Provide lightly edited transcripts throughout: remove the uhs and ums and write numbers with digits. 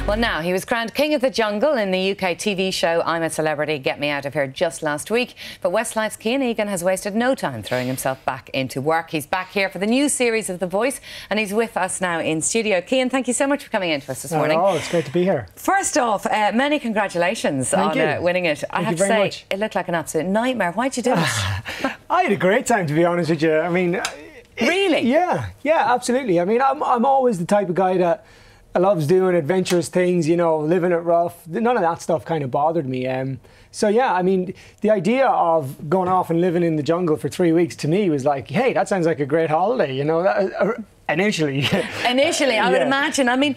Well, now, he was crowned King of the Jungle in the UK TV show I'm a Celebrity, Get Me Out of Here just last week. But Westlife's Kian Egan has wasted no time throwing himself back into work. He's back here for the new series of The Voice, and he's with us now in studio. Kian, thank you so much for coming in to us this morning. Oh, it's great to be here. First off, many congratulations on winning it. I have to say, it looked like an absolute nightmare. Why'd you do it? I had a great time, to be honest with you. I mean... Really? Yeah, absolutely. I mean, I'm always the type of guy that loves doing adventurous things, you know, living it rough. None of that stuff kind of bothered me. So, yeah, I mean, the idea of going off and living in the jungle for 3 weeks to me was like, hey, that sounds like a great holiday, you know, initially. Initially, I would imagine. I mean,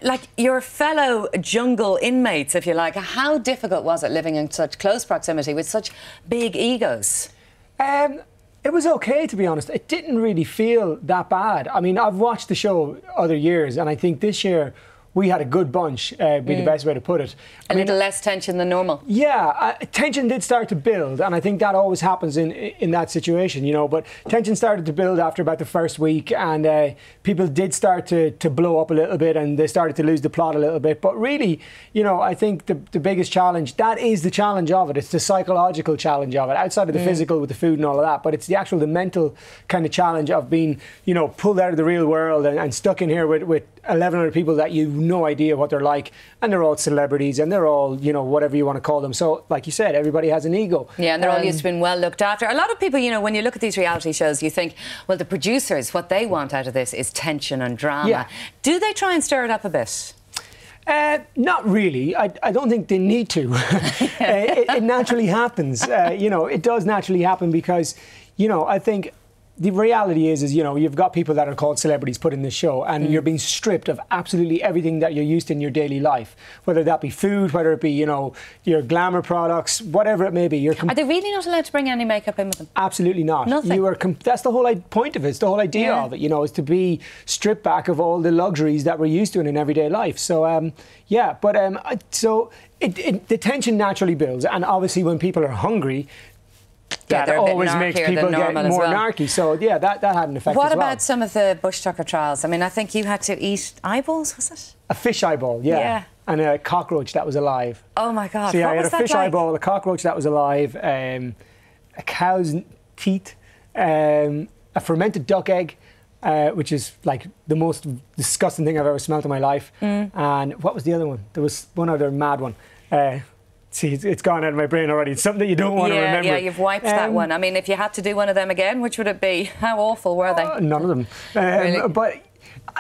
like your fellow jungle inmates, if you like, how difficult was it living in such close proximity with such big egos? It was okay, to be honest. It didn't really feel that bad. I mean, I've watched the show other years, and I think this year we had a good bunch, would be the best way to put it. A little less tension than normal. Yeah, tension did start to build, and I think that always happens in that situation, you know. But tension started to build after about the first week, and people did start to blow up a little bit, and they started to lose the plot a little bit. But really, you know, I think the biggest challenge, that is the challenge of it. It's the psychological challenge of it, outside of the physical with the food and all of that. But it's the mental kind of challenge of being, you know, pulled out of the real world and stuck in here with 11 other people that you've no idea what they're like, and they're all celebrities, and they're all, you know, whatever you want to call them. So, like you said, everybody has an ego. Yeah, and they're all used to being well looked after. A lot of people, you know, when you look at these reality shows, you think, well, the producers, what they want out of this is tension and drama. Yeah. Do they try and stir it up a bit? Not really. I don't think they need to. It naturally happens. You know, it does naturally happen because, you know, I think the reality is, you know, you've got people that are called celebrities put in this show, and you're being stripped of absolutely everything that you're used to in your daily life, whether that be food, whether it be, you know, your glamour products, whatever it may be. Are they really not allowed to bring any makeup in with them? Absolutely not. Nothing. That's the whole point of it. It's the whole idea of it, you know, is to be stripped back of all the luxuries that we're used to in everyday life. So, yeah, but the tension naturally builds, and obviously when people are hungry, that always makes people get more narky. So, yeah, that had an effect as well. What about some of the bush tucker trials? I mean, I think you had to eat eyeballs, was it? A fish eyeball, yeah. And a cockroach that was alive. Oh, my God. So, yeah, I had a fish eyeball, a cockroach that was alive, a cow's teeth, a fermented duck egg, which is like the most disgusting thing I've ever smelled in my life. And what was the other one? There was one other mad one. See, it's gone out of my brain already. It's something that you don't want to remember. Yeah, you've wiped that one. I mean, if you had to do one of them again, which would it be? How awful were they? None of them. Really? But,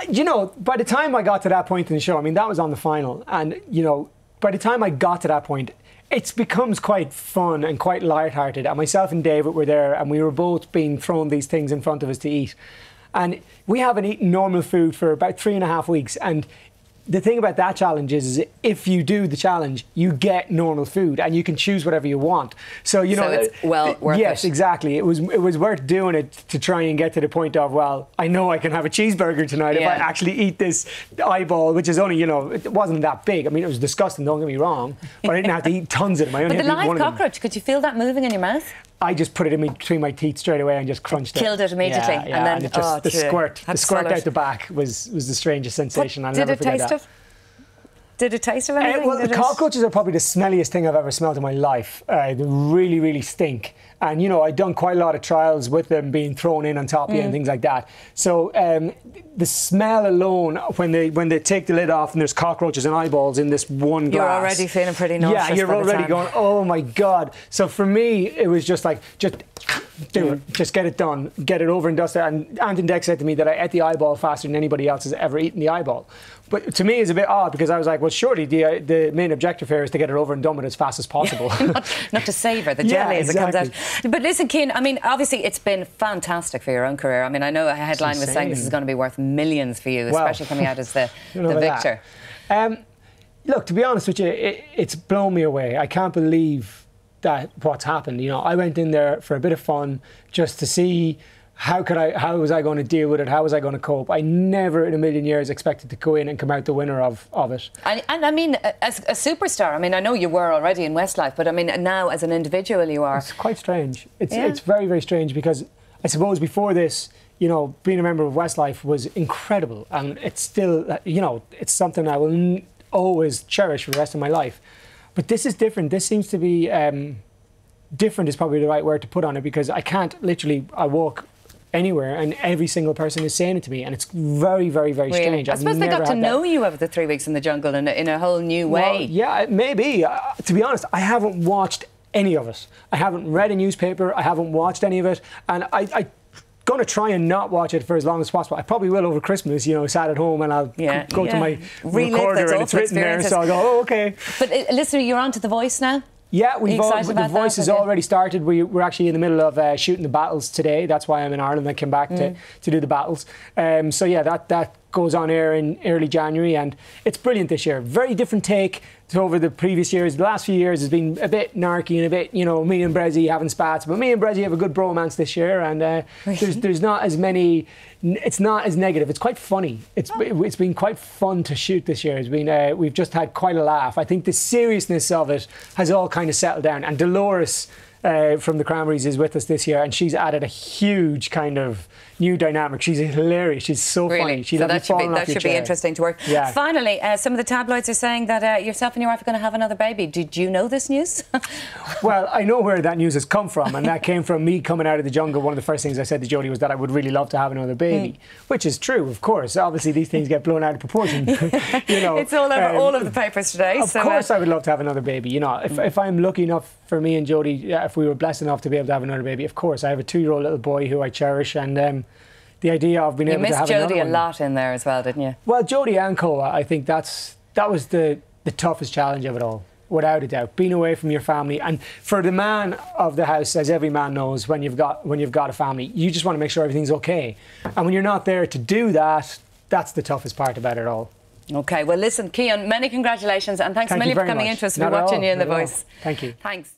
you know, by the time I got to that point in the show, I mean, that was on the final. And, you know, by the time I got to that point, it becomes quite fun and quite lighthearted. And myself and David were there, and we were both being thrown these things in front of us to eat. And we haven't eaten normal food for about 3.5 weeks. And the thing about that challenge is if you do the challenge, you get normal food and you can choose whatever you want. So, you know, it's well worth it. Yes, exactly. It was worth doing it to try and get to the point of, well, I know I can have a cheeseburger tonight if I actually eat this eyeball, which is only, you know, it wasn't that big. I mean, it was disgusting, don't get me wrong, but I didn't have to eat tons of them. I only but had the to eat one live cockroach, could you feel that moving in your mouth? I just put it in between my teeth straight away and just crunched it. Killed it immediately. Yeah, and then and it just, the squirt out the back was the strangest sensation. I'll never forget that. Did it taste of anything? Well, the cockroaches are probably the smelliest thing I've ever smelled in my life. They really, really stink. And, you know, I'd done quite a lot of trials with them being thrown in on top of you and things like that. So the smell alone, when they take the lid off and there's cockroaches and eyeballs in this one glass. You're already feeling pretty nauseous. Yeah, you're already going, oh, my God. So for me, it was just like, just do it. Just get it done. Get it over and dusted. And Anton Deck said to me that I ate the eyeball faster than anybody else has ever eaten the eyeball. But to me, it's a bit odd because I was like, well, surely the main objective here is to get it over and done with as fast as possible. not to savour the jelly as it comes out. But listen, Kian, I mean, obviously it's been fantastic for your own career. I mean, I know a headline was saying this is going to be worth millions for you, especially coming out as the victor. Look, to be honest with you, it's blown me away. I can't believe that what's happened. You know, I went in there for a bit of fun just to see how was I going to deal with it? How was I going to cope? I never in a million years expected to go in and come out the winner of it. And I mean, as a superstar, I mean, I know you were already in Westlife, but I mean, now as an individual you are. It's quite strange. It's very, very strange because I suppose before this, you know, being a member of Westlife was incredible. And it's still, you know, it's something I will always cherish for the rest of my life. But this is different. This seems to be different is probably the right word to put on it, because I can't literally, I walk anywhere and every single person is saying it to me, and it's very, very, very strange. I suppose they got to know you over the 3 weeks in the jungle in a whole new way. Well, yeah, maybe. To be honest, I haven't watched any of it. I haven't read a newspaper. I haven't watched any of it, and I'm going to try and not watch it for as long as possible. I probably will over Christmas, you know, sat at home and I'll go to my recorder and it's written there, so I'll go, oh, okay. But listen, you're on to The Voice now? Yeah, the Voice has already started. We're actually in the middle of shooting the battles today. That's why I'm in Ireland. I came back to do the battles. So yeah, that goes on air in early January, and it's brilliant this year. Very different take to over the previous years. The last few years has been a bit narky and a bit, you know, me and Brezzy having spats, but me and Brezzy have a good bromance this year, and there's not as many. It's not as negative. It's quite funny. It's been quite fun to shoot this year. It's been we've just had quite a laugh. I think the seriousness of it has all kind of settled down, and Dolores from the Cranberries is with us this year, and she's added a huge kind of new dynamic. She's hilarious. She's so funny. So that should be interesting to work. Yeah. Finally, some of the tabloids are saying that yourself and your wife are going to have another baby. Did you know this news? Well, I know where that news has come from, and that came from me coming out of the jungle. One of the first things I said to Jodie was that I would really love to have another baby, which is true, of course. Obviously, these things get blown out of proportion. You know, it's all over all of the papers today. Of course, I would love to have another baby. You know, if I'm lucky enough for me and Jodie, if we were blessed enough to be able to have another baby, of course. I have a 2-year-old little boy who I cherish, and the idea of being able to have another one. You missed Jodie a lot in there as well, didn't you? Well, Jodie and Koa, I think that was the toughest challenge of it all, without a doubt. Being away from your family, and for the man of the house, as every man knows, when you've got a family, you just want to make sure everything's okay. And when you're not there to do that, that's the toughest part about it all. Okay, well listen, Kian, many congratulations, and thanks a million for coming in to us. We're watching you in The Voice. Thank you. Thanks.